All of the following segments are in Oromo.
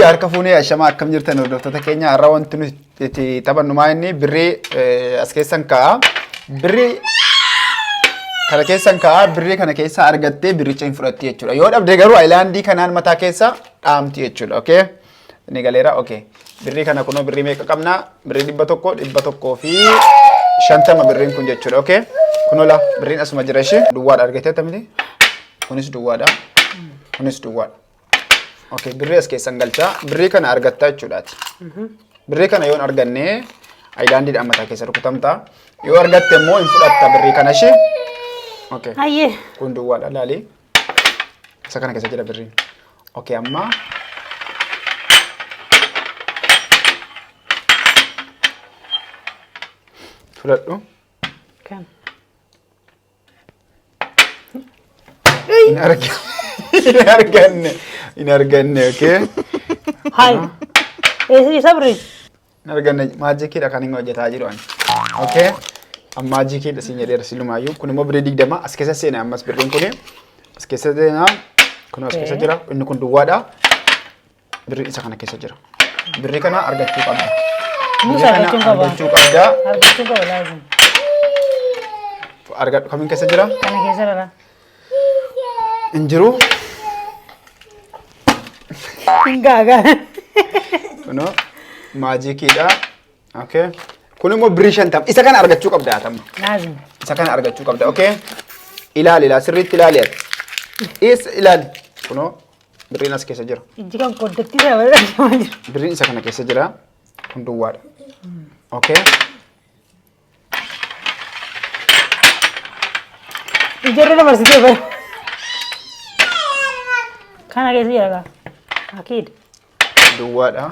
yaar ka fuunee ashama akkam jirtan hordoftoota keenya har'a wanti nuti taphannu maa inni birrii as keessan kaa'a. Birrii kana keessan kaa'a birrii kana keessa argattee birricha hin fudhatti jechuudha. Yoo dhabde garuu aayilaandii kanaan mataa keessa dhaamti jechuudha. Okay? Ni galeera. Okay. Birrii kana kunoo birrii meeqa qabna? Birrii 100 fi 50 birriin kun jechuudha. Okay? Kunoo la birriin asuma jira ishee duwwaadha argatee tamiti. Kunis duwwaadha. Kunis duwwaadha. Okay, birrii as keessan galchaa. Birrii kana argattaa jechuudhaati. Birrii kana yoon arganne aayilaandiidhaan mataa keessa rukutamta. Yoo argatte immoo hin fudhatta birrii kana ishee. Okay. Ayyee. Kun duwwaadha laali. Isa kana keessa jira birriin. Okay, amma fudhadhu. Kan. In arganne, okay? Hai. Isa birrii. In arganne maajikiidha kan inni hojjetaa jiru ani. Okay? Amma maajikiidha siin jedheera silumaayyuu. Kun immoo birrii 20 as keessa seena ammas birriin kuni. As keessa seena. Kun as keessa jira. Inni kun duwwaadha. Birrii isa kana keessa jira. Birrii kana argachuu qabda. Musa argachuu qaba. Argachuu qabda. Argachuu qaba laazim. Argadhu kamiin keessa jira? Kana keessa jira. Injiru. Ingaga. Kuno maajikiidha. Okay. Kun immoo birrii 50. Isa kana argachuu qabda atamma. Laazim. Isa kana argachuu qabda. Okay. Ilaali sirriitti ilaali. Is ilaali. Kuno birriin as keessa jira. Ijji kan koddatti jira. Birriin isa kana keessa jira. Kun duwwaadha. Okay. Ijarri dabarsitee bara. Kana keessa jira gaa. Akid. Duwwaadha.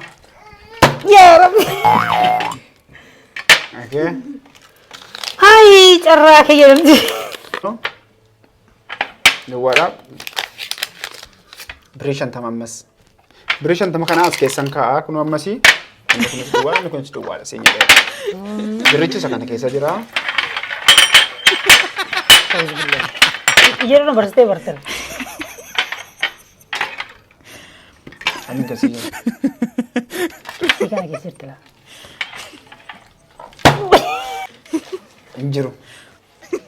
Yaa Rabbi. Okay. Hai carraa kee jedhamti. Duwwaadha. Birrii 50 ammas. Birrii 50 kana as keessan kaa'a kun ammasii. Inni kunis duwwaadha, inni kunis duwwaadha siin jedhee. Birrichi isa kana keessa jira. Ijarri dabarsitee bartara. Amin kasih. Ikan lagi sirta lah. Injiru.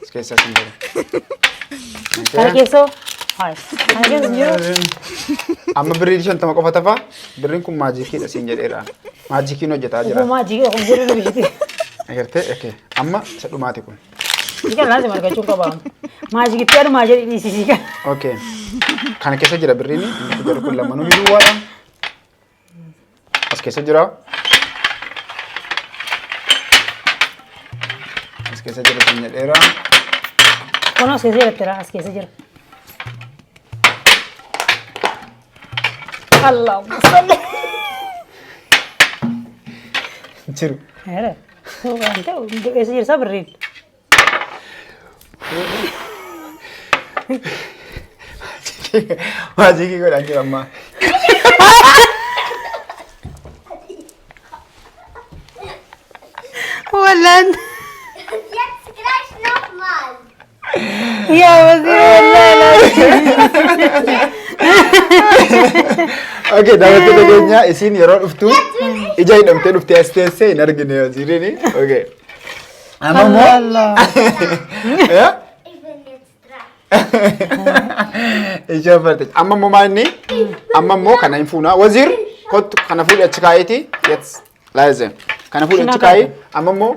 Sekesa sendiri. Kana keessa hai. Kana keessa injiru. Amma birrii 50 qofa tafa. Birriin kun maajikiidha siin jedheera. Maajikiin hojjetaa jira. Kun maajikii kun jiru bishiti. Agartee okay. Amma isa dhumaati kun. Ikan laazim argachuu qaba. Maajikitti adu maajii dhiisisi kan. Okay. Kana keessa jira birriin. Inni jedhu kun lamanuu duwwaadha. As keessa jira. As keessa jira siin jedheera. Kun as keessa jira as keessa jira. Allahumma salli. Jiru. Ada. Ante untuk keessa jira sabrin. Majiki godhan jira amma. Wallan. Jetzt gleich nochmal. Ya wallahi. Okay, daawwattoota keenya isin yeroo dhuftu ija hidhamtee dhuftee as teessee hin argine waziriini. Okay. Amma immoo Ich bin jetzt dran. ija farte. Amma immoo maanni? Amma immoo kana hin fuuna. Wazir kottu kana fuudhi achi kaayeeti. Yes. Laaze. Kana fuudhi achi kaayi. Amma immoo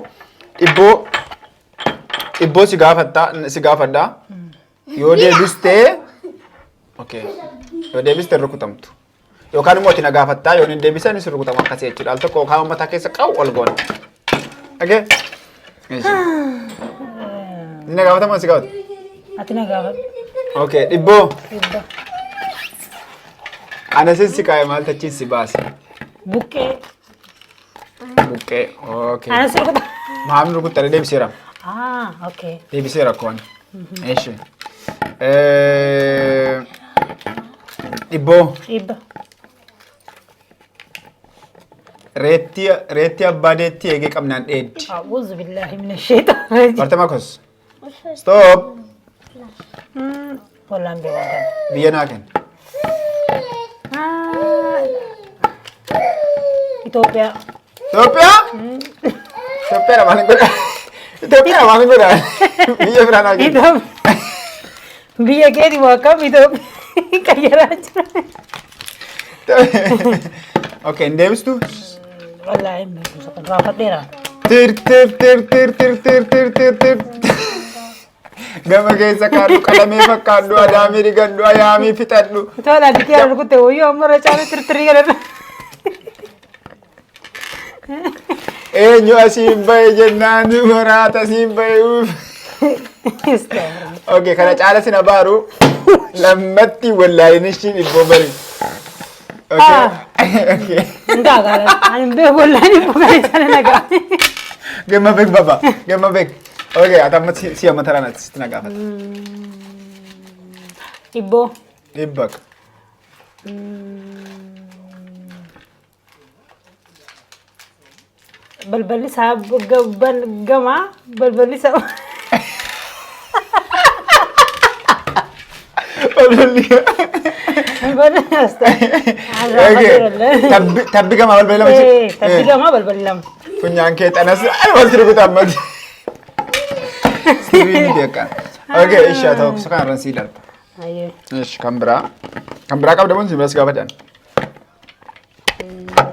dhibboo si gaafadha. Yoo deebistee okay. Yoo deebistee rukutamtu. Yookaan immoo ati na gaafattaa yoo hin deebisan si rukutama akkasii jechuudha. Al tokko kaawwan mataa keessa qabu ol goona. Okay. Ni gaafatama si gaafata. Ati na gaafat. Okay, dhibboo. Ana sinsi kaa'e maal tachiin si baase? Buqqee. Buqqee. Okay. Ana sirkuta. Maamni rukuttare deebiseera. Ah, okay. Deebiseera koon. Eeshi. Dhibboo. Ibba. Reetti abbaa deetti eegee qabnaan dheeddi. A'udhu billahi minash shaitanir rajim. Bartama kos. Stop. Wallaan beekan. Biyya naa kenna. Itoophiyaa. Itoophiyaa? Itoophiyaa maaliin godha? Itoophiyaa maaliin godha? Biyya biraan haa jennu. Biyya keeti akkam Itoophiyaa qayyaraa jira. Okay, hin deebistu? Wallaahi hin beeku raafadheera. Tir. Gama keessa kaadhu qalamee fakkaadhu adaamii dhigadhu ayaamii fixadhu. Tola dikee yaa rukutte wayyoo amma racaalee tirtirii gadadha. Eenyu asiin bahe jennaan muraata asiin bahe. Okay, kana caala sin abaaru lammatti wallaahin ishiin ibboo bari. Okay. Enggak kan? Ani bolan ni bukan sana naga. Gemma bek baba, gemma bek. Okay, atamat siya mataran at sitinaga afat. Ibo. Ibbak. Balbali sab gama balbali sab. Balbali. Tabbi gama balbali lama sih. Tabbi gama balbali lama. Punyaan kee xanas wal sirbu tammat. Sirbi dia kan. Okay, isha tahu sekarang sih darba. Ayo. Ish kambra. Kambra kau demun sih belas gabadan.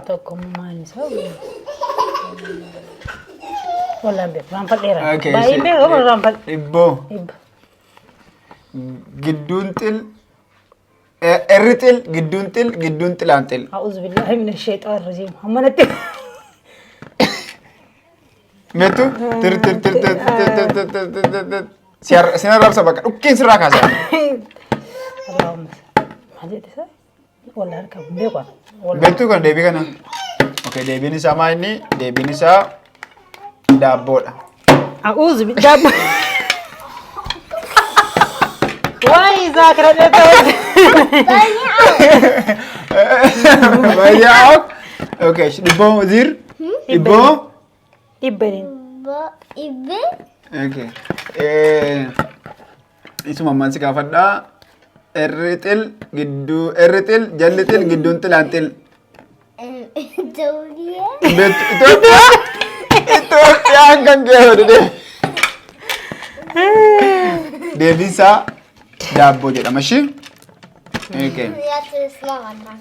Toko mana sah? Wala be, rampat era. Okay. Bayi be, oh rampat. Ibo. Ibo. Giduntil. Eritil, giduntil antil. Auzubillahi minasyaitonir rajim. Hamanati. Metu tir. Sinar rab sabak. Ukin sirah kasa. Allahumma. Ada desa? Wala harka be kwa. Betu kan debi kana. Oke, debi ni sama ini, debi ni sa dabbo. Auzubillahi dabbo. Why zakra itu? Banyak. Oke, ibu wazir. Ibu. Iberin. Ibe. Oke. Itu mama sih kafada. Eritil, jallitil, giduntil, antil. Jauhnya. Itu yang kan kaya deh. Devisa dabbo jedhama shi. Okay. Ya terus mana?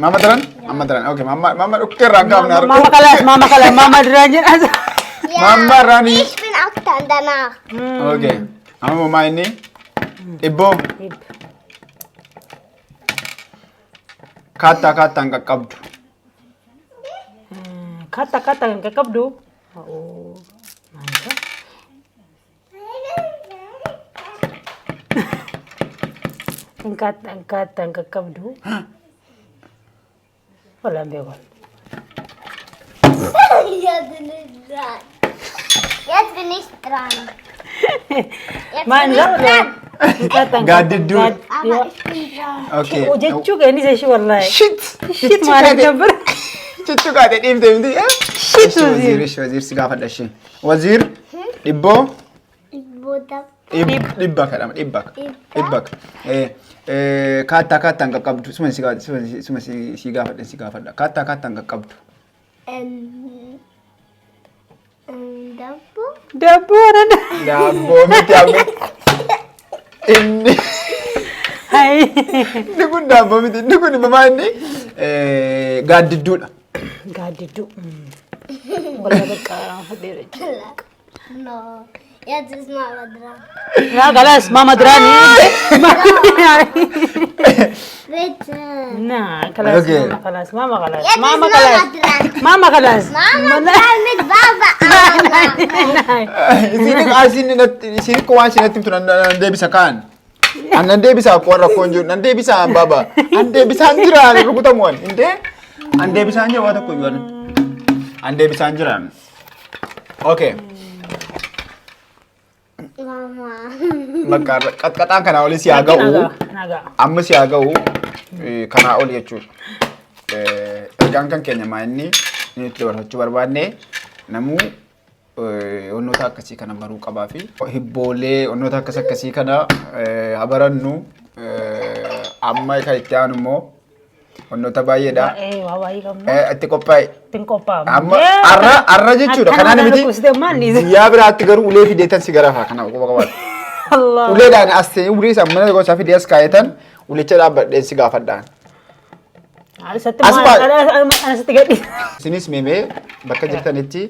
Mama teran? Mama teran. Okay, mama ukker ragam nar. Mama kalah, mama derajat aja. Mama Rani. Ich bin auch dann danach. Okay. Mama mau main nih. Ibu. Kata-kata enggak kabdu. Kata-kata enggak kabdu. Oh. Mantap. Kata-kata enggak kabdu. Wala bewal. Jetzt bin ich dran. Manjal dong. Gadidu. Aber ich bin dran. Okay. Oh, jechuk ini saya wallahi. Shit Mana jambar. Citu ka de dim ya. Shit wazir. Wazir siga fada shi. Wazir. Ibo. Ibodak. Ibbak kadam ibbak. Kata-kata enggak kabdu. Semua siga fada. Kata-kata enggak kabdu. Dabbo. Dabbo ada. Dabbo miti amit. Ini. Hai. Ini pun dabbo miti. Ini pun mama ini. Gadidu lah. Gadidu. Wala beka hadir. No. Jetzt ist Mama dran. Ya galas mama drani. Bitte. Nah, kalas Okay. mama kalas. Mama kalas. Jetzt Mama ist kalas. Mama dran. Mama kalas. Mama dran mit Baba. Sini kawan sini tim tu nande bisa kan? Nande bisa aku orang konjur, nande bisa baba, nande bisa anjuran, ruku tamuan, ande bisa anjur waktu kujuan, ande bisa anjuran. Oke. Mama. Bakar kata kana oli siaga Naga. amma siaga kana oli yachu. Ergaan kan keenya maanni ni itti barachuu barbaanne namu onnoota akkasii kana baruu qabaa fi hibboolee onnoota akkasii kana habarannu amma kan itti aanu immoo wannoota baay'eedha. Waa baay'ee qabna. Itti qophaa'e. Ittiin qophaa'amu. Amma arra jechuudha. Kanaan miti guyyaa biraatti garuu ulee fideetan si garaafaa kana quba qabaatu. Uleedhaan as ta'e ulee isaan mana gosaa fidee as kaayetan ulicha dhaabbadheen si gaafadhaan. Asitti gadhi. Isinis meemee bakka jirtanitti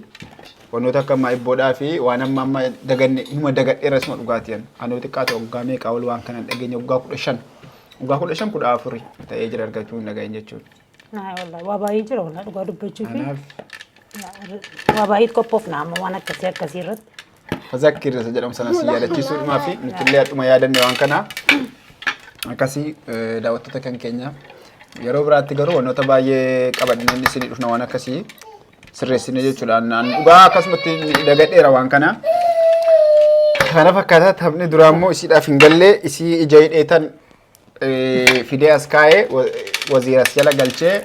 wantoota akka maayibboodhaa fi waan amma daganne hima dagadheeras ma dhugaatiyan. Anoo xiqqaate waggaa meeqaa ol waan kanaan dhageenya waggaa 15. Waggaa 15 14 ta'ee jira argachuu hin dhagahin jechuudha. Wallahi waa baay'ee jira wallaahi dhugaa dubbachuu fi waa baay'ee qophoofna amma waan akkasii irratti. Fazakkir isa jedhamu sana si yaadachiisuudhumaa fi nuti illee dhuma yaadanne waan kana akkasii daawwattoota kan keenya yeroo biraatti garuu wantoota baay'ee qabannee isinii dhufna waan akkasii sirreessine jechuudha. Dhugaa akkasumatti dagadheera waan kana. Kana fakkaataa taphni duraa immoo isiidhaaf hin galle isii ija hidheetan fidee as kaa'ee waziiras jala galchee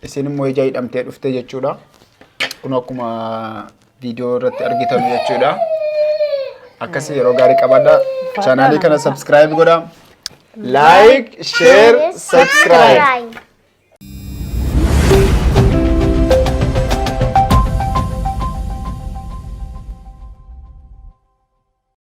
isin immoo ija hidhamtee dhufte jechuudha. Kun akkuma viidiyoo irratti argitan jechuudha. Akkasii yeroo gaarii qabaadha. Chaanaalii kana subscribe godhaa. Like, share, subscribe.